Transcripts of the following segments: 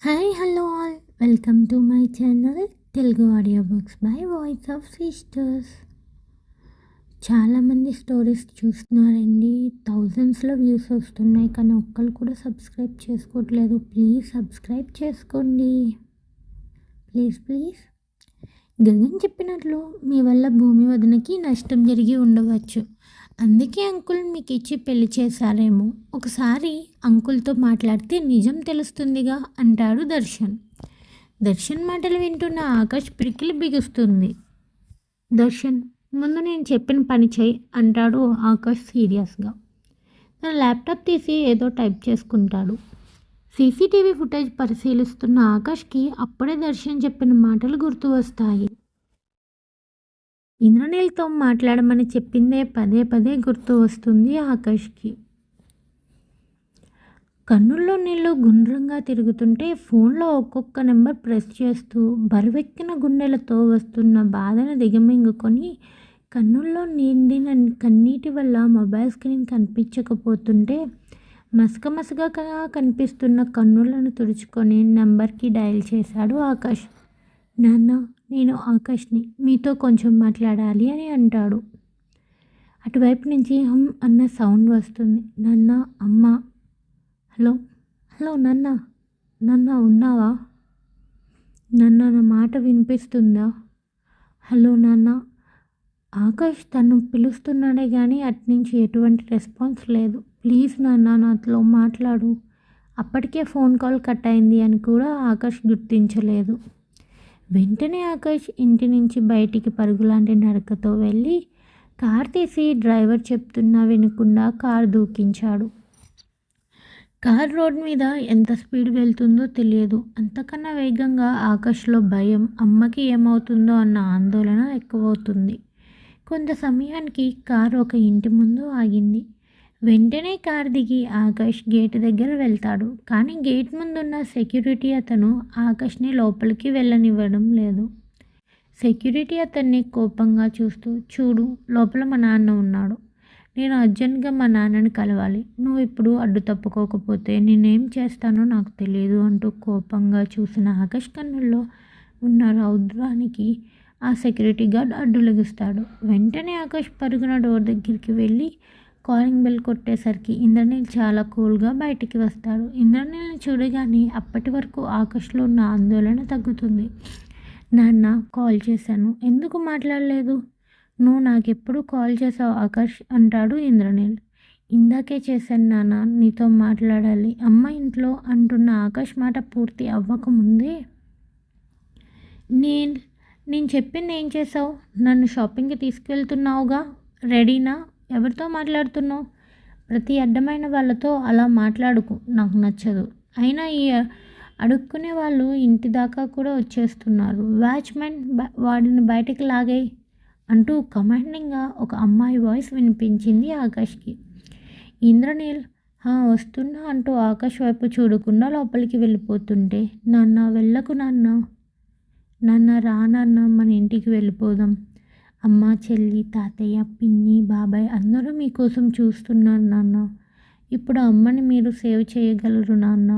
Hi hello all welcome to my channel Telugu audio books by voice of sisters. చాలామంది stories చూస్తున్నారండి, థౌజండ్స్లో views వస్తున్నాయి, కానీ ఒక్కరు కూడా సబ్స్క్రైబ్ చేసుకోవట్లేదు. ప్లీజ్ సబ్స్క్రైబ్ చేసుకోండి, ప్లీజ్ ప్లీజ్. గగన్ చెప్పినట్లు మీ వల్ల భూమి వదనకి నష్టం జరిగి ఉండవచ్చు, అందుకే అంకుల్ మీకు ఇచ్చి పెళ్లి చేశారేమో. ఒకసారి అంకుల్తో మాట్లాడితే నిజం తెలుస్తుందిగా అంటాడు దర్శన్. దర్శన్ మాటలు వింటున్న ఆకాష్ పిడికిలి బిగుస్తుంది. దర్శన్, ముందు నేను చెప్పిన పని చేయి అంటాడు ఆకాష్ సీరియస్గా. తన ల్యాప్టాప్ తీసి ఏదో టైప్ చేసుకుంటాడు. సీసీటీవీ ఫుటేజ్ పరిశీలిస్తున్న ఆకాష్కి అప్పుడే దర్శన్ చెప్పిన మాటలు గుర్తు వస్తాయి. ఇంద్రనీల్తో మాట్లాడమని చెప్పిందే పదే పదే గుర్తు వస్తుంది ఆకాష్కి. కన్నుల్లో నీళ్ళు గుండ్రంగా తిరుగుతుంటే ఫోన్లో ఒక్కొక్క నెంబర్ ప్రెస్ చేస్తూ బరువెక్కిన గుండెలతో వస్తున్న బాధను దిగమింగుకొని కన్నుల్లో నిండిన కన్నీటి వల్ల మొబైల్ స్క్రీన్ కనిపించకపోతుంటే మసకగా కనిపిస్తున్న కన్నులను తుడుచుకొని నెంబర్కి డయల్ చేశాడు ఆకాష్. నాన్న, నేను ఆకాష్ని, మీతో కొంచెం మాట్లాడాలి అని అంటాడు. అటువైపు నుంచి అన్న సౌండ్ వస్తుంది. నాన్న, అమ్మ. హలో హలో నాన్న, నాన్న ఉన్నావా? నాన్న, నా మాట వినిపిస్తుందా? హలో నాన్న. ఆకాష్ తను పిలుస్తున్నాడే కానీ అట్నుంచి ఎటువంటి రెస్పాన్స్ లేదు. ప్లీజ్ నాన్న, నాతో మాట్లాడు. అప్పటికే ఫోన్ కాల్ కట్ అయింది అని కూడా ఆకాష్ గుర్తించలేదు. వెంటనే ఆకాష్ ఇంటి నుంచి బయటికి పరుగులాంటి నడకతో వెళ్ళి కార్ తీసి డ్రైవర్ చెప్తున్నా వినకుండా కార్ దూకించాడు. కార్ రోడ్ మీద ఎంత స్పీడ్ వెళ్తుందో తెలియదు. అంతకన్నా వేగంగా ఆకాష్లో భయం, అమ్మకి ఏమవుతుందో అన్న ఆందోళన ఎక్కువవుతుంది. కొంత సమయానికి కారు ఒక ఇంటి ముందు ఆగింది. వెంటనే కారు దిగి ఆకాష్ గేట్ దగ్గర వెళ్తాడు. కానీ గేట్ ముందున్న సెక్యూరిటీ అతను ఆకాష్ని లోపలికి వెళ్ళనివ్వడం లేదు. సెక్యూరిటీ అతన్ని కోపంగా చూస్తూ, చూడు, లోపల మా నాన్న ఉన్నాడు. నేను అర్జెంట్గా మా నాన్నని కలవాలి. నువ్వు ఇప్పుడు అడ్డు తప్పుకోకపోతే నేనేం చేస్తానో నాకు తెలియదు అంటూ కోపంగా చూసిన ఆకాష్ కన్నుల్లో ఉన్న రౌద్రానికి ఆ సెక్యూరిటీ గార్డ్ అడ్డులగిస్తాడు. వెంటనే ఆకాష్ పరుగున డోర్ దగ్గరికి వెళ్ళి కాలింగ్ బెల్ కొట్టేసరికి ఇంద్రనీల్ చాలా కూల్గా బయటికి వస్తాడు. ఇంద్రనీల్ని చూడగానే అప్పటి వరకు ఆకాష్లో ఉన్న ఆందోళన తగ్గుతుంది. నాన్న, కాల్ చేశాను, ఎందుకు మాట్లాడలేదు? నువ్వు నాకెప్పుడు కాల్ చేసావు ఆకాష్ అంటాడు ఇంద్రనీల్. ఇందాకే చేశాను నాన్న, నీతో మాట్లాడాలి, అమ్మ ఇంట్లో అంటున్న ఆకాష్ మాట పూర్తి అవ్వకముందే నేను చెప్పింది ఏం చేసావు? నన్ను షాపింగ్కి తీసుకెళ్తున్నావుగా, రెడీనా? ఎవరితో మాట్లాడుతున్నావు? ప్రతి అడ్డమైన వాళ్ళతో అలా మాట్లాడుకు, నాకు నచ్చదు. అయినా ఈ అడుక్కునే వాళ్ళు ఇంటి దాకా కూడా వచ్చేస్తున్నారు. వాచ్మెన్, వాడిని బయటికి లాగేయి అంటూ కమాండింగ్గా ఒక అమ్మాయి వాయిస్ వినిపించింది ఆకాష్కి. ఇంద్రనీల్ వస్తున్నా అంటూ ఆకాష్ వైపు చూడకుండా లోపలికి వెళ్ళిపోతుంటే, నాన్న వెళ్ళకు నాన్న, నాన్న రా నాన్న, మన ఇంటికి వెళ్ళిపోదాం. అమ్మ, చెల్లి, తాతయ్య, పిన్ని, బాబాయ్ అందరూ మీకోసం చూస్తున్నారు నాన్న. ఇప్పుడు అమ్మని మీరు సేవ్ చేయగలరు నాన్న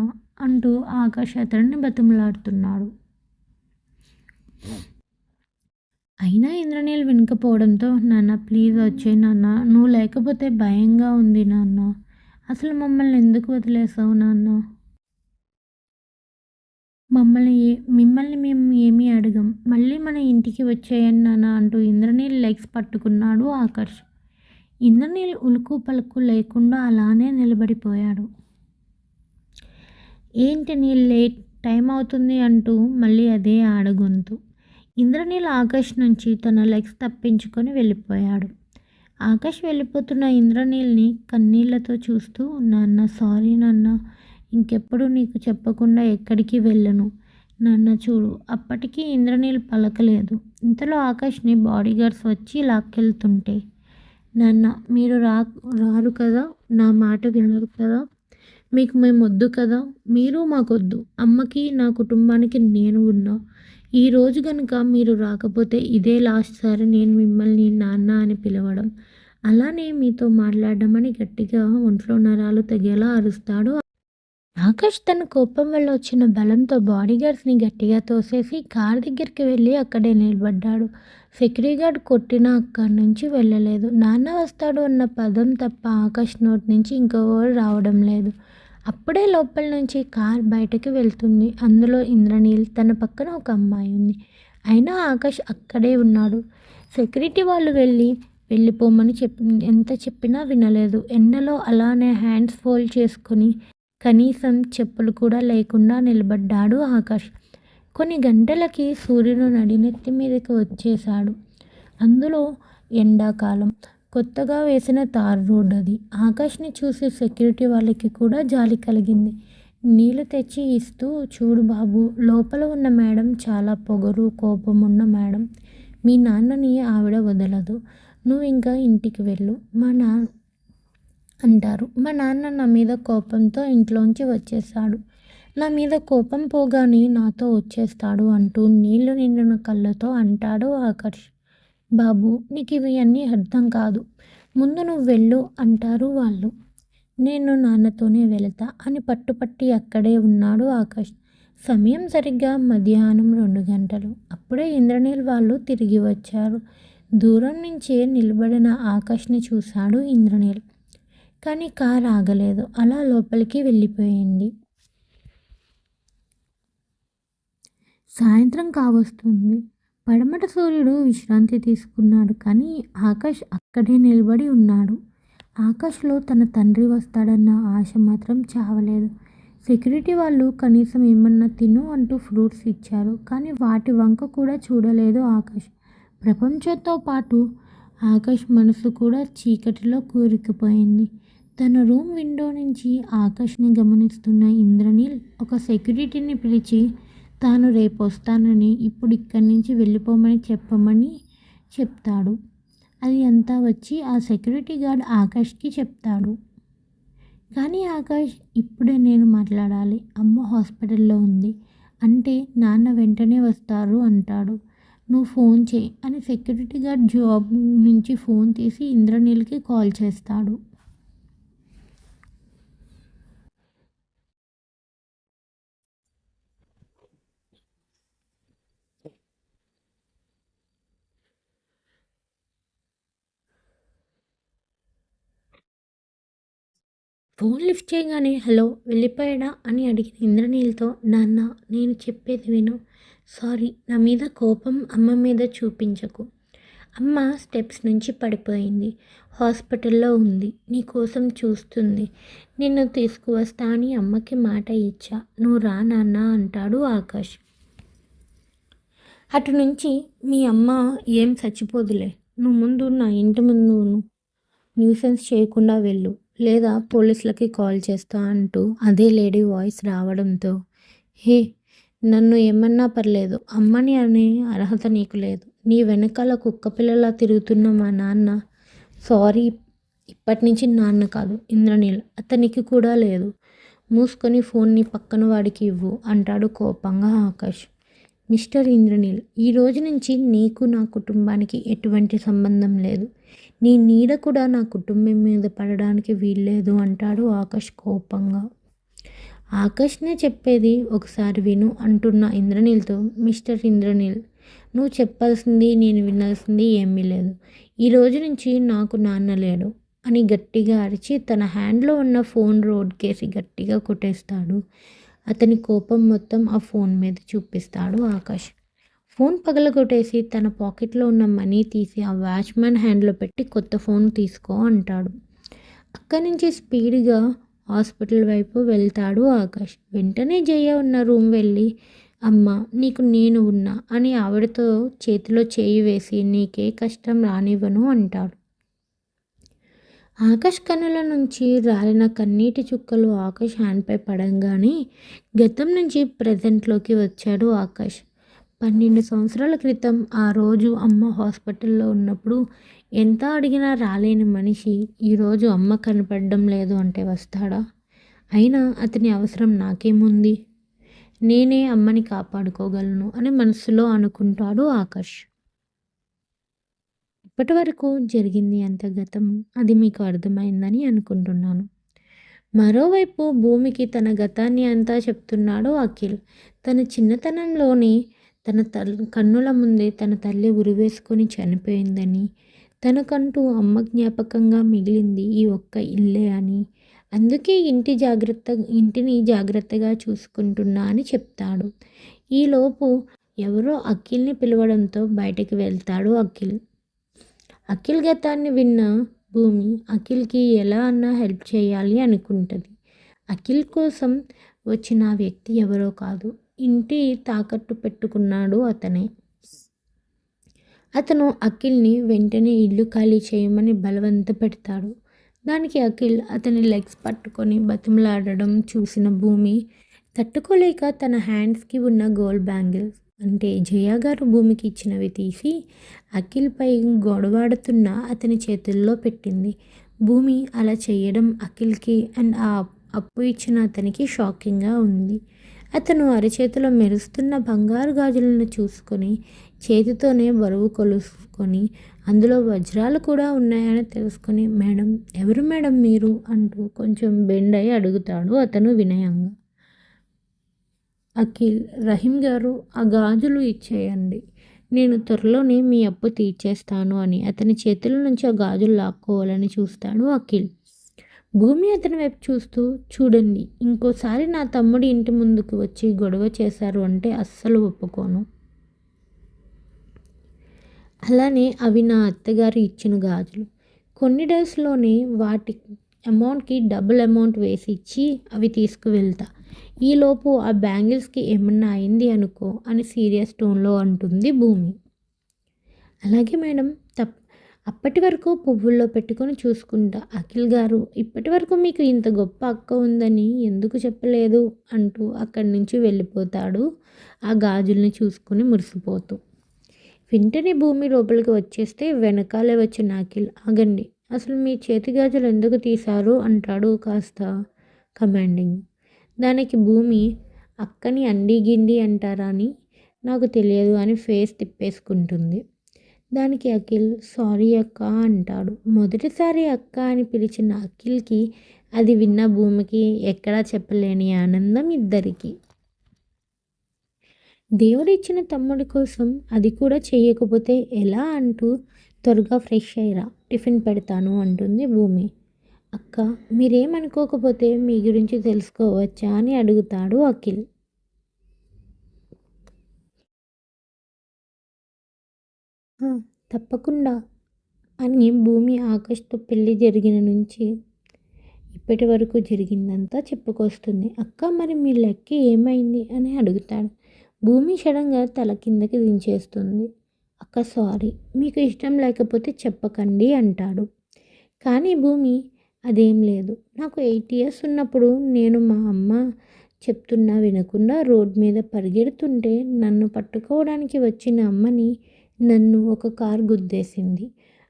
అంటూ ఆకాష్ అతడిని బతిమలాడుతున్నాడు. అయినా ఇంద్రనీల్ వినకపోవడంతో, నాన్న ప్లీజ్ వచ్చే నాన్న, నువ్వు లేకపోతే భయంగా ఉంది నాన్న. అసలు మమ్మల్ని ఎందుకు వదిలేసావు నాన్న? మిమ్మల్ని మేము ఏమీ అడగం, మళ్ళీ మన ఇంటికి వచ్చేయండి నాన్న అంటూ ఇంద్రనీల్ లెగ్స్ పట్టుకున్నాడు ఆకాష్. ఇంద్రనీల్ ఉలుకు పలుకు లేకుండా అలానే నిలబడిపోయాడు. ఏంటి నీళ్ళు లేట్, టైం అవుతుంది అంటూ మళ్ళీ అదే ఆడగొంతు. ఇంద్రనీల్ ఆకాష్ నుంచి తన లెగ్స్ తప్పించుకొని వెళ్ళిపోయాడు. ఆకాష్ వెళ్ళిపోతున్న ఇంద్రనీల్ని కన్నీళ్లతో చూస్తూ, నాన్న సారీ నాన్న, ఇంకెప్పుడు నీకు చెప్పకుండా ఎక్కడికి వెళ్ళను నాన్న, చూడు. అప్పటికీ ఇంద్రనీల్ పలకలేదు. ఇంతలో ఆకాష్ని బాడీగార్డ్స్ వచ్చి లాక్కెళ్తుంటే, నాన్న మీరు రారు కదా, నా మాట వినరు కదా, మీకు మేము వద్దు కదా, మీరు మాకొద్దు, అమ్మకి నా కుటుంబానికి నేను ఉన్నా. ఈరోజు కనుక మీరు రాకపోతే ఇదే లాస్ట్ సారి నేను మిమ్మల్ని నాన్న అని పిలవడం, అలానే మీతో మాట్లాడడం అని గట్టిగా ఒంట్లో నరాలు తెగేలా అరుస్తాడు. ఆకాష్ తన కోపం వల్ల వచ్చిన బలంతో బాడీగార్డ్స్ని గట్టిగా తోసేసి కార్ దగ్గరికి వెళ్ళి అక్కడే నిలబడ్డాడు. సెక్యూరిటీ గార్డ్ కొట్టినా అక్కడి నుంచి వెళ్ళలేదు. నాన్న వస్తాడు అన్న పదం తప్ప ఆకాష్ నోటి నుంచి ఇంకో వర్డ్ రావడం లేదు. అప్పుడే లోపల నుంచి కార్ బయటకు వెళ్తుంది. అందులో ఇంద్రనీల్, తన పక్కన ఒక అమ్మాయి ఉంది. అయినా ఆకాష్ అక్కడే ఉన్నాడు. సెక్యూరిటీ వాళ్ళు వెళ్ళిపోమని ఎంత చెప్పినా వినలేదు. ఎండలో అలానే హ్యాండ్స్ ఫోల్డ్ చేసుకొని కనీసం చెప్పులు కూడా లేకుండా నిలబడ్డాడు ఆకాష్. కొన్ని గంటలకి సూర్యుడు నడినెత్తి మీదకి వచ్చేశాడు. అందులో ఎండాకాలం. కొత్తగా వేసిన తార్ రోడ్ అది. ఆకాష్ని చూసి సెక్యూరిటీ వాళ్ళకి కూడా జాలి కలిగింది. నీళ్లు తెచ్చి ఇస్తూ, చూడు బాబు, లోపల ఉన్న మేడం చాలా పొగరు కోపం ఉన్న మేడం. మీ నాన్నని ఆవిడ వదలదు. నువ్వు ఇంకా ఇంటికి వెళ్ళు అంటారు. మా నాన్న నా మీద కోపంతో ఇంట్లోంచి వచ్చేసాడు. నా మీద కోపం పోగానే నాతో వచ్చేస్తాడు అంటూ నీళ్లు నిండిన కళ్ళతో అంటాడు ఆకర్ష్. బాబు, నీకు ఇవి అన్నీ అర్థం కాదు. ముందు నువ్వు వెళ్ళు అంటారు వాళ్ళు. నేను నాన్నతోనే వెళతా అని పట్టుపట్టి అక్కడే ఉన్నాడు ఆకాష్. సమయం సరిగ్గా మధ్యాహ్నం 2 గంటలు. అప్పుడే ఇంద్రనీల్ వాళ్ళు తిరిగి వచ్చారు. దూరం నుంచే నిలబడిన ఆకాష్ని చూశాడు ఇంద్రనీల్. కానీ కారు ఆగలేదు. అలా లోపలికి వెళ్ళిపోయింది. సాయంత్రం కావస్తుంది. పడమట సూర్యుడు విశ్రాంతి తీసుకున్నాడు. కానీ ఆకాష్ అక్కడే నిలబడి ఉన్నాడు. ఆకాష్లో తన తండ్రి వస్తాడన్న ఆశ మాత్రం చావలేదు. సెక్యూరిటీ వాళ్ళు కనీసం ఏమన్నా తిను అంటూ ఫ్రూట్స్ ఇచ్చారు. కానీ వాటి వంక కూడా చూడలేదు ఆకాష్. ప్రపంచంతో పాటు ఆకాష్ మనసు కూడా చీకటిలో కూరుకుపోయింది. తన రూమ్ విండో నుంచి ఆకాష్ని గమనిస్తున్న ఇంద్రనీల్ ఒక సెక్యూరిటీని పిలిచి తాను రేపు వస్తానని, ఇప్పుడు ఇక్కడి నుంచి వెళ్ళిపోమని చెప్పమని చెప్తాడు. అది అంతా వచ్చి ఆ సెక్యూరిటీ గార్డ్ ఆకాష్కి చెప్తాడు. కానీ ఆకాష్, ఇప్పుడే నేను మాట్లాడాలి, అమ్మ హాస్పిటల్లో ఉంది అంటే నాన్న వెంటనే వస్తారు అంటాడు. నువ్వు ఫోన్ చేయి అని సెక్యూరిటీ గార్డ్ జాబ్ నుంచి ఫోన్ తీసి ఇంద్రనీల్కి కాల్ చేస్తాడు. ఫోన్ లిఫ్ట్ చేయగానే హలో, వెళ్ళిపోయాడా అని అడిగిన ఇంద్రనీల్తో, నాన్న, నేను చెప్పేది విను. సారీ, నా మీద కోపం అమ్మ మీద చూపించకు. అమ్మ స్టెప్స్ నుంచి పడిపోయింది. హాస్పిటల్లో ఉంది. నీ కోసం చూస్తుంది. నిన్ను తీసుకువస్తా అని అమ్మకి మాట ఇచ్చా. నువ్వు రా నాన్న అంటాడు ఆకాష్. అటు నుంచి మీ అమ్మ ఏం చచ్చిపోదులే. నువ్వు ముందు నా ఇంటి ముందు న్యూసెన్స్ చేయకుండా వెళ్ళు, లేదా పోలీసులకి కాల్ చేస్తా అంటూ అదే లేడీ వాయిస్ రావడంతో, హే, నన్ను ఏమన్నా పర్లేదు, అమ్మని అనే అర్హత నీకు లేదు. నీ వెనకాల కుక్కపిల్లలా తిరుగుతున్న మా నాన్న, సారీ, ఇప్పటి నుంచి నాన్న కాదు ఇంద్రనీల్, అతనికి కూడా లేదు. మూసుకొని ఫోన్ని పక్కన వాడికి ఇవ్వు అంటాడు కోపంగా ఆకాష్. మిస్టర్ ఇంద్రనీల్, ఈ రోజు నుంచి నీకు నా కుటుంబానికి ఎటువంటి సంబంధం లేదు. నీ నీడ కూడా నా కుటుంబం మీద పడడానికి వీల్లేదు అంటాడు ఆకాష్ కోపంగా. ఆకాష్నే చెప్పేది, ఒకసారి విను అంటున్న ఇంద్రనీల్తో, మిస్టర్ ఇంద్రనీల్, నువ్వు చెప్పాల్సింది నేను వినాల్సింది ఏమీ లేదు. ఈ రోజు నుంచి నాకు నాన్న లేడు అని గట్టిగా అరిచి తన హ్యాండ్లో ఉన్న ఫోన్ రోడ్కేసి గట్టిగా కొట్టేస్తాడు. అతని కోపం మొత్తం ఆ ఫోన్ మీద చూపిస్తాడు ఆకాష్. ఫోన్ పగలగొట్టేసి తన పాకెట్లో ఉన్న మనీ తీసి ఆ వాచ్మ్యాన్ హ్యాండ్లో పెట్టి కొత్త ఫోన్ తీసుకో అంటాడు. అక్కడి నుంచి స్పీడ్గా హాస్పిటల్ వైపు వెళ్తాడు ఆకాష్. వెంటనే జయ ఉన్న రూమ్ వెళ్ళి, అమ్మ, నీకు నేను ఉన్నా అని ఆవిడతో చేతిలో చేయి వేసి, నీకే కష్టం రానివ్వను అంటాడు. ఆకాష్ కన్నుల నుంచి రాలిన కన్నీటి చుక్కలు ఆకాష్ హ్యాండ్పై పడంగానే గతం నుంచి ప్రజెంట్లోకి వచ్చాడు ఆకాష్. 12 సంవత్సరాల క్రితం ఆ రోజు అమ్మ హాస్పిటల్లో ఉన్నప్పుడు ఎంత అడిగినా రాలేని మనిషి ఈరోజు అమ్మ కనపడడం లేదు అంటే వస్తాడా? అయినా అతని అవసరం నాకేముంది? నేనే అమ్మని కాపాడుకోగలను అని మనసులో అనుకుంటాడు ఆకాష్. ఇప్పటి వరకు జరిగింది అంత గతం, అది మీకు అర్థమైందని అనుకుంటున్నాను. మరోవైపు భూమికి తన గతాన్ని అంతా చెప్తున్నాడు అఖిల్. తన చిన్నతనంలోనే తన కన్నుల ముందే తన తల్లి ఉరివేసుకొని చనిపోయిందని, తనకంటూ అమ్మ జ్ఞాపకంగా మిగిలింది ఈ ఒక్క ఇల్లే అని, అందుకే ఇంటిని జాగ్రత్తగా చూసుకుంటున్నా అని చెప్తాడు. ఈలోపు ఎవరో అఖిల్ని పిలవడంతో బయటికి వెళ్తాడు అఖిల్. అఖిల్ గతాన్ని విన్న భూమి అఖిల్కి ఎలా అన్నా హెల్ప్ చేయాలి అనుకుంటుంది. అఖిల్ కోసం వచ్చిన ఆ వ్యక్తి ఎవరో కాదు, ఇంటి తాకట్టు పెట్టుకున్నాడు అతనే. అతను అఖిల్ని వెంటనే ఇల్లు ఖాళీ చేయమని బలవంత పెడతాడు. దానికి అఖిల్ అతని లెగ్స్ పట్టుకొని బతిమలాడడం చూసిన భూమి తట్టుకోలేక తన హ్యాండ్స్కి ఉన్న గోల్డ్ బ్యాంగిల్స్ అంటే జయ గారు భూమికి ఇచ్చినవి తీసి అఖిల్పై గొడవాడుతున్న అతని చేతుల్లో పెట్టింది. భూమి అలా చేయడం అఖిల్కి అండ్ ఆ అప్పు ఇచ్చిన అతనికి షాకింగ్గా ఉంది. అతను అరచేతిలో మెరుస్తున్న బంగారు గాజులను చూసుకొని చేతితోనే బరువు కొలుసుకొని అందులో వజ్రాలు కూడా ఉన్నాయని తెలుసుకొని, మేడం ఎవరు మేడం మీరు అంటూ కొంచెం బెండ్ అయి అడుగుతాడు అతను వినయంగా. అఖిల్, రహీం గారు ఆ గాజులు ఇచ్చేయండి, నేను త్వరలోనే మీ అప్పు తీర్చేస్తాను అని అతని చేతుల నుంచి ఆ గాజులు లాక్కోవాలని చూస్తాడు అఖిల్. భూమి అతని వైపు చూస్తూ, చూడండి ఇంకోసారి నా తమ్ముడి ఇంటి ముందుకు వచ్చి గొడవ చేశారు అంటే అస్సలు ఒప్పుకోను. అలానే అవి నా అత్తగారు ఇచ్చిన గాజులు, కొన్ని డేస్లోనే వాటి అమౌంట్కి డబుల్ అమౌంట్ వేసి ఇచ్చి అవి తీసుకువెళ్తా. ఈలోపు ఆ బ్యాంగిల్స్కి ఏమన్నా అయింది అనుకో అని సీరియస్ టోన్లో అంటుంది భూమి. అలాగే మేడం, అప్పటి వరకు పువ్వుల్లో పెట్టుకొని చూసుకుంటా. అఖిల్ గారు, ఇప్పటి వరకు మీకు ఇంత గొప్ప అక్క ఉందని ఎందుకు చెప్పలేదు అంటూ అక్కడి నుంచి వెళ్ళిపోతాడు ఆ గాజుల్ని చూసుకుని మురిసిపోతూ. వెంటనే భూమి లోపలికి వచ్చేస్తే వెనకాలే వచ్చిన అఖిల్, ఆగండి, అసలు మీ చేతి గాజులు ఎందుకు తీశారు అంటాడు కాస్త కమాండింగ్. దానికి భూమి, అక్కని అండి గిండి అంటారా అని నాకు తెలియదు అని ఫేస్ తిప్పేసుకుంటుంది. దానికి అఖిల్, సారీ అక్క అంటాడు. మొదటిసారి అక్క అని పిలిచిన అఖిల్కి అది విన్న భూమికి ఎక్కడా చెప్పలేని ఆనందం ఇద్దరికి. దేవుడిచ్చిన తమ్ముడి కోసం అది కూడా చెయ్యకపోతే ఎలా అంటూ త్వరగా ఫ్రెష్ అయ్యిరా, టిఫిన్ పెడతాను అంటుంది భూమి. అక్క, మీరేమనుకోకపోతే మీ గురించి తెలుసుకోవచ్చా అని అడుగుతాడు అఖిల్. తప్పకుండా అని భూమి ఆకాష్తో పెళ్ళి జరిగిన నుంచి ఇప్పటి వరకు జరిగిందంతా చెప్పుకొస్తుంది. అక్క, మరి మీ లెక్క ఏమైంది అని అడుగుతాడు. భూమి సడన్గా తల కిందకి దించేస్తుంది. అక్క సారీ, మీకు ఇష్టం లేకపోతే చెప్పకండి అంటాడు. కానీ భూమి, అదేం లేదు, నాకు 8 years ఉన్నప్పుడు నేను మా అమ్మ చెప్తున్నా వినకుండా రోడ్ మీద పరిగెడుతుంటే నన్ను పట్టుకోవడానికి వచ్చిన అమ్మని నన్ను ఒక కార్ గుద్దేసింది.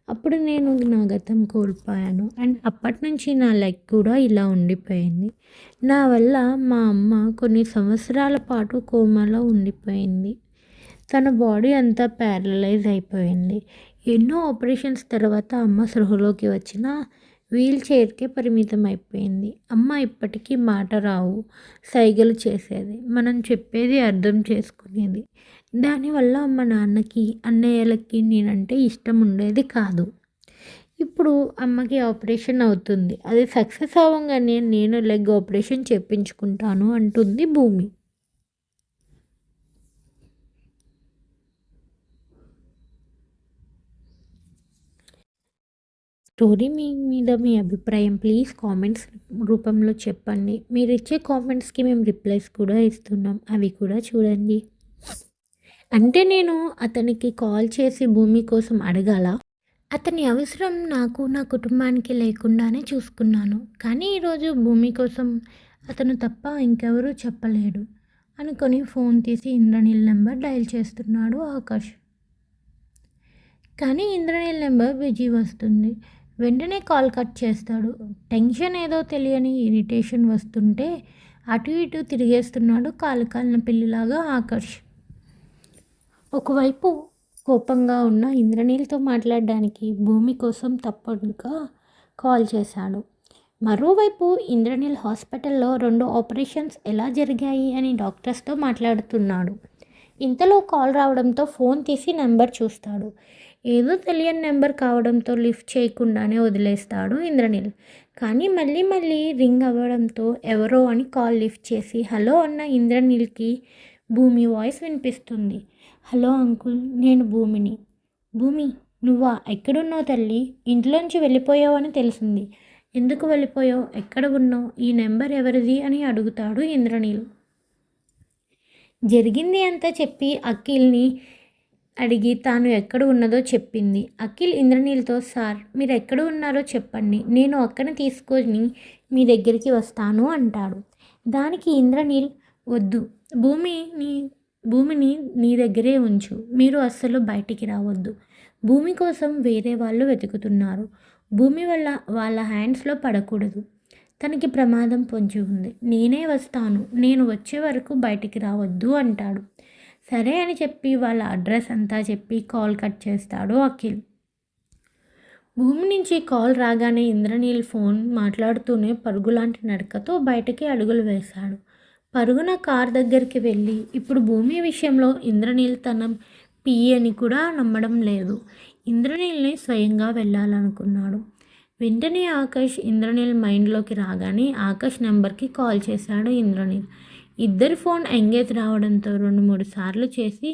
అప్పుడు నేను నా గతం కోల్పోయాను అండ్ అప్పటి నుంచి నా లెగ్ కూడా ఇలా ఉండిపోయింది. నా వల్ల మా అమ్మ కొన్ని సంవత్సరాల పాటు కోమాలో ఉండిపోయింది. తన బాడీ అంతా ప్యారలైజ్ అయిపోయింది. ఎన్నో ఆపరేషన్స్ తర్వాత అమ్మ సృహలోకి వచ్చిన వీల్ చైర్కే పరిమితం అయిపోయింది. అమ్మ ఇప్పటికీ మాట రావు, సైగలు చేసేది, మనం చెప్పేది అర్థం చేసుకునేది. దానివల్ల మా నాన్నకి అన్నయ్యలకి నేనంటే ఇష్టం ఉండేది కాదు. ఇప్పుడు అమ్మకి ఆపరేషన్ అవుతుంది, అది సక్సెస్ అవ్వగానే నేను లెగ్ ఆపరేషన్ చేయించుకుంటాను అంటుంది భూమి. స్టోరీ మీద మీ అభిప్రాయం ప్లీజ్ కామెంట్స్ రూపంలో చెప్పండి. మీరు ఇచ్చే కామెంట్స్కి మేము రిప్లైస్ కూడా ఇస్తున్నాం, అవి కూడా చూడండి. అంటే నేను అతనికి కాల్ చేసి భూమి కోసం అడగాల? అతని అవసరం నాకు నా కుటుంబానికి లేకుండానే చూసుకున్నాను. కానీ ఈరోజు భూమి కోసం అతను తప్ప ఇంకెవరూ చెప్పలేడు అనుకొని ఫోన్ తీసి ఇంద్రనీల్ నెంబర్ డయల్ చేస్తున్నాడు ఆకాష్. కానీ ఇంద్రనీల్ నెంబర్ బిజీ వస్తుంది. వెంటనే కాల్ కట్ చేస్తాడు. టెన్షన్ ఏదో తెలియని ఇరిటేషన్ వస్తుంటే అటు ఇటు తిరిగేస్తున్నాడు కాలు కాలిన పిల్లిలాగా ఆకాష్. ఒకవైపు కోపంగా ఉన్న ఇంద్రనీల్తో మాట్లాడడానికి భూమి కోసం తప్పదుగా కాల్ చేశాడు. మరోవైపు ఇంద్రనీల్ హాస్పిటల్లో 2 ఆపరేషన్స్ ఎలా జరిగాయి అని డాక్టర్స్తో మాట్లాడుతున్నాడు. ఇంతలో కాల్ రావడంతో ఫోన్ తీసి నెంబర్ చూస్తాడు. ఏదో తెలియని నెంబర్ కావడంతో లిఫ్ట్ చేయకుండానే వదిలేస్తాడు ఇంద్రనీల్. కానీ మళ్ళీ మళ్ళీ రింగ్ అవ్వడంతో ఎవరో అని కాల్ లిఫ్ట్ చేసి హలో అన్న ఇంద్రనీల్కి భూమి వాయిస్ వినిపిస్తుంది. హలో అంకుల్, నేను భూమిని. భూమి, నువ్వా? ఎక్కడున్నావు తల్లి? ఇంట్లోంచి వెళ్ళిపోయావని తెలిసింది. ఎందుకు వెళ్ళిపోయావు? ఎక్కడ ఉన్నావు? ఈ నెంబర్ ఎవరిది అని అడుగుతాడు ఇంద్రనీల్. జరిగింది అంతా చెప్పి అఖిల్ని అడిగి తాను ఎక్కడ ఉన్నదో చెప్పింది. అఖిల్ ఇంద్రనీల్తో, సార్ మీరు ఎక్కడ ఉన్నారో చెప్పండి, నేను అక్కని తీసుకొని మీ దగ్గరికి వస్తాను అంటాడు. దానికి ఇంద్రనీల్, వద్దు, భూమిని నీ దగ్గరే ఉంచు, మీరు అస్సలు బయటికి రావద్దు. భూమి కోసం వేరే వాళ్ళు వెతుకుతున్నారు. భూమి వల్ల వాళ్ళ హ్యాండ్స్లో పడకూడదు. తనకి ప్రమాదం పొంచి ఉంది. నేనే వస్తాను, నేను వచ్చే వరకు బయటికి రావద్దు అంటాడు. సరే అని చెప్పి వాళ్ళ అడ్రస్ అంతా చెప్పి కాల్ కట్ చేస్తాడు అఖిల్. భూమి నుంచి కాల్ రాగానే ఇంద్రనీల్ ఫోన్ మాట్లాడుతూనే పరుగులాంటి నడకతో బయటికి అడుగులు వేశాడు. పరుగున కార్ దగ్గరికి వెళ్ళి ఇప్పుడు భూమి విషయంలో ఇంద్రనీల్ తన పిఏని కూడా నమ్మడం లేదు. ఇంద్రనీల్ని స్వయంగా వెళ్ళాలనుకున్నాడు. వెంటనే ఆకాష్ ఇంద్రనీల్ మైండ్లోకి రాగానే ఆకాష్ నెంబర్కి కాల్ చేశాడు ఇంద్రనీల్. ఇద్దరి ఫోన్ ఎంగేజ్ రావడంతో 2-3 సార్లు చేసి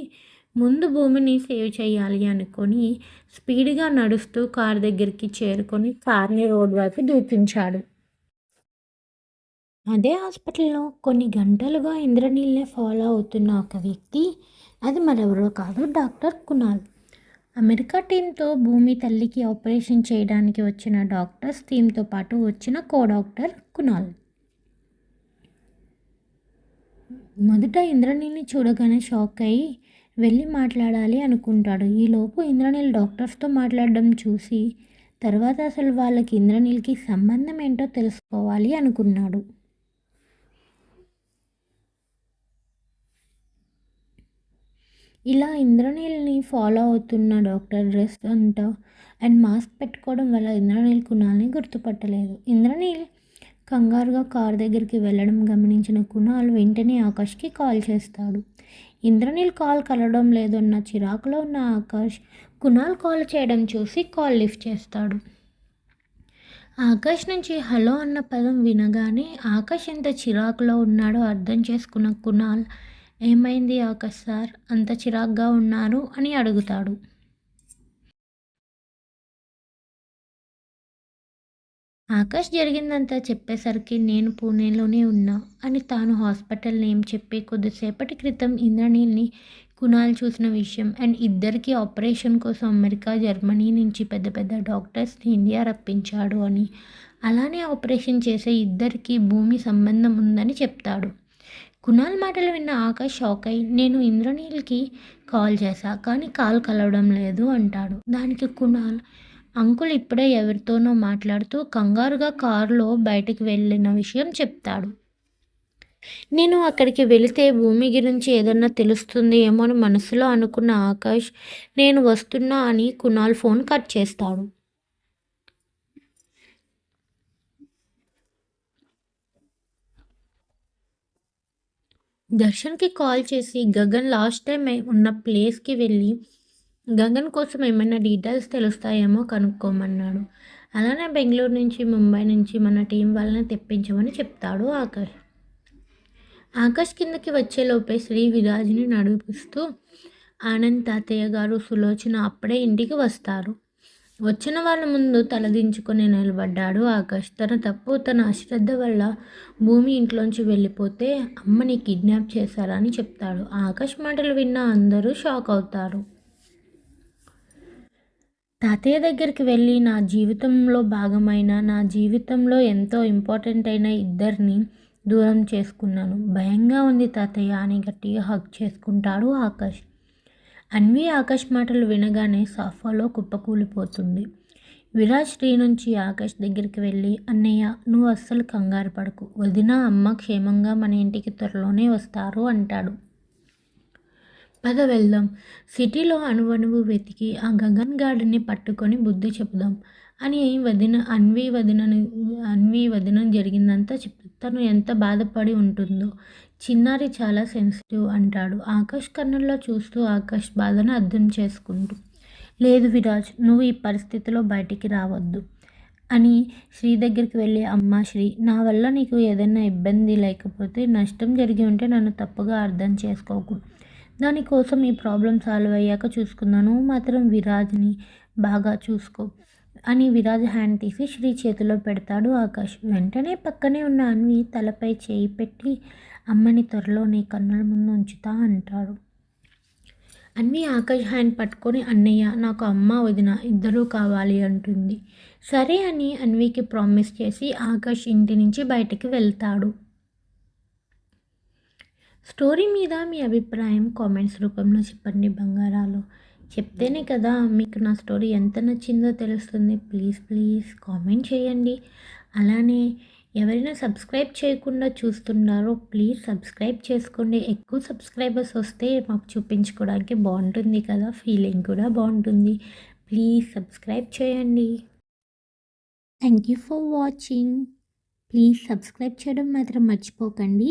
ముందు భూమిని సేవ్ చేయాలి అనుకొని స్పీడ్గా నడుస్తూ కార్ దగ్గరికి చేరుకొని కార్ని రోడ్ వైపు దూకించాడు. అదే హాస్పిటల్లో కొన్ని గంటలుగా ఇంద్రనీల్నే ఫాలో అవుతున్న ఒక వ్యక్తి, అది మరెవరో కాదు, డాక్టర్ కునాల్. అమెరికా టీంతో భూమి తల్లికి ఆపరేషన్ చేయడానికి వచ్చిన డాక్టర్స్ టీంతో పాటు వచ్చిన డాక్టర్ కునాల్. మొదట ఇంద్రనీల్ని చూడగానే షాక్ అయ్యి వెళ్ళి మాట్లాడాలి అనుకుంటాడు. ఈలోపు ఇంద్రనీల్ డాక్టర్స్తో మాట్లాడడం చూసి తర్వాత అసలు వాళ్ళకి ఇంద్రనీల్కి సంబంధం ఏంటో తెలుసుకోవాలి అనుకున్నాడు. ఇలా ఇంద్రనీల్ని ఫాలో అవుతున్న డాక్టర్ డ్రెస్ అంతా అండ్ మాస్క్ పెట్టుకోవడం వల్ల ఇంద్రనీల్ కునాల్ని గుర్తుపట్టలేదు. ఇంద్రనీల్ కంగారుగా కార్ దగ్గరికి వెళ్ళడం గమనించిన కునాల్ వెంటనే ఆకాష్కి కాల్ చేస్తాడు. ఇంద్రనీల్ కాల్ కలవడం లేదన్న చిరాకులో ఉన్న ఆకాష్ కునాల్ కాల్ చేయడం చూసి కాల్ లిఫ్ట్ చేస్తాడు. ఆకాష్ నుంచి హలో అన్న పదం వినగానే ఆకాష్ ఎంత చిరాకులో ఉన్నాడో అర్థం చేసుకున్న కునాల్, ఏమైంది ఆకాష్ సార్, అంత చిరాగ్గా ఉన్నారు అని అడుగుతాడు. ఆకాష్ జరిగిందంతా చెప్పేసరికి నేను పూణేలోనే ఉన్నా అని తాను హాస్పిటల్ నేమ్ చెప్పి కొద్దిసేపటి క్రితం ఇంద్రనీల్ని కునాల్ చూసిన విషయం అండ్ ఇద్దరికి ఆపరేషన్ కోసం అమెరికా, జర్మనీ నుంచి పెద్ద పెద్ద డాక్టర్స్ని ఇండియా రప్పించాడు అని, అలానే ఆపరేషన్ చేసే ఇద్దరికి భూమి సంబంధం ఉందని చెప్తాడు. కునాల్ మాటలు విన్న ఆకాష్ షాక్ అయి నేను ఇంద్రనీల్కి కాల్ చేశా కానీ కాల్ కలవడం లేదు అంటాడు. దానికి కునాల్, అంకుల్ ఇప్పుడే ఎవరితోనో మాట్లాడుతూ కంగారుగా కారులో బయటికి వెళ్ళిన విషయం చెప్తాడు. నేను అక్కడికి వెళితే భూమి గురించి ఏదన్నా తెలుస్తుంది ఏమో అని మనసులో అనుకున్న ఆకాష్ నేను వస్తున్నా అని కునాల్ ఫోన్ కట్ చేస్తాడు. దర్శన్కి కాల్ చేసి గగన్ లాస్ట్ టైం ఉన్న ప్లేస్కి వెళ్ళి గగన్ కోసం ఏమైనా డీటెయిల్స్ తెలుస్తాయేమో కనుక్కోమన్నాడు. అలానే బెంగళూరు నుంచి, ముంబై నుంచి మన టీం వాళ్ళని తెప్పించమని చెప్తాడు ఆకాష్. ఆకాష్ కిందకి వచ్చేలోపే శ్రీ విరాజ్ని నడిపిస్తూ ఆనంద్ తాతయ్య గారు, సులోచన అప్పుడే ఇంటికి వస్తారు. వచ్చిన వాళ్ళ ముందు తలదించుకొని నిలబడ్డాడు ఆకాష్. తన తప్పు, తన అశ్రద్ధ వల్ల భూమి ఇంట్లోంచి వెళ్ళిపోతే అమ్మని కిడ్నాప్ చేశారని చెప్తాడు. ఆకాష్ మాటలు విన్న అందరూ షాక్ అవుతారు. తాతయ్య దగ్గరికి వెళ్ళి నా జీవితంలో భాగమైన, నా జీవితంలో ఎంతో ఇంపార్టెంట్ అయిన ఇద్దరిని దూరం చేసుకున్నాను, భయంగా ఉంది తాతయ్య అని గట్టిగా హగ్ చేసుకుంటాడు ఆకాష్. అన్వి ఆకాష్ మాటలు వినగానే సోఫాలో కుప్పకూలిపోతుంది. విరాజ్ శ్రీ నుంచి ఆకాష్ దగ్గరికి వెళ్ళి, అన్నయ్య నువ్వు అస్సలు కంగారు పడకు, వదిన అమ్మ క్షేమంగా మన ఇంటికి త్వరలోనే వస్తారు అంటాడు. పద వెళ్దాం, సిటీలో అణువణువు వెతికి ఆ గగన్ గాడిని పట్టుకొని బుద్ధి చెబుదాం అని అన్వి వదిన జరిగిందంతా తను ఎంత బాధపడి ఉంటుందో. చిన్నారి చాలా సెన్సిటివ్ అంటాడు ఆకాష్ కన్నుల్లో చూస్తూ ఆకాష్ బాధను అర్థం చేసుకుంటూ. లేదు విరాజ్, నువ్వు ఈ పరిస్థితిలో బయటికి రావద్దు అని శ్రీ దగ్గరికి వెళ్ళి, అమ్మా శ్రీ, నా వల్ల నీకు ఏదైనా ఇబ్బంది లేకపోతే నష్టం జరిగి ఉంటే నన్ను తప్పుగా అర్థం చేసుకోకు. దానికోసం ఈ ప్రాబ్లం సాల్వ్ అయ్యాక చూసుకుందాను. నువ్వు మాత్రం విరాజ్ని బాగా చూసుకో అని విరాజ్ హ్యాండ్ తీసి శ్రీ చేతిలో పెడతాడు ఆకాష్. వెంటనే పక్కనే ఉన్న అన్వి తలపై చేయి పెట్టి, అమ్మని త్వరలో నీ కన్నుల ముందు ఉంచుతా అంటాడు. అన్వి ఆకాష్ హ్యాండ్ పట్టుకొని, అన్నయ్య, నాకు అమ్మ వదిన ఇద్దరూ కావాలి అంటుంది. సరే అని అన్వికి ప్రామిస్ చేసి ఆకాష్ ఇంటి నుంచి బయటికి వెళ్తాడు. స్టోరీ మీద మీ అభిప్రాయం కామెంట్స్ రూపంలో చెప్పండి బంగారాలు. చెప్తేనే కదా మీకు నా స్టోరీ ఎంత నచ్చిందో తెలుస్తుంది. ప్లీజ్ కామెంట్ చేయండి. అలానే ఎవరైనా సబ్స్క్రైబ్ చేయకుండా చూస్తున్నారో ప్లీజ్ సబ్స్క్రైబ్ చేసుకోండి. ఎక్కువ సబ్స్క్రైబర్స్ వస్తే మాకు చూపించుకోవడానికి బాగుంటుంది కదా, ఫీలింగ్ కూడా బాగుంటుంది. ప్లీజ్ సబ్స్క్రైబ్ చేయండి. Thank you for watching. Please subscribe చేయడం మాత్రం మర్చిపోకండి.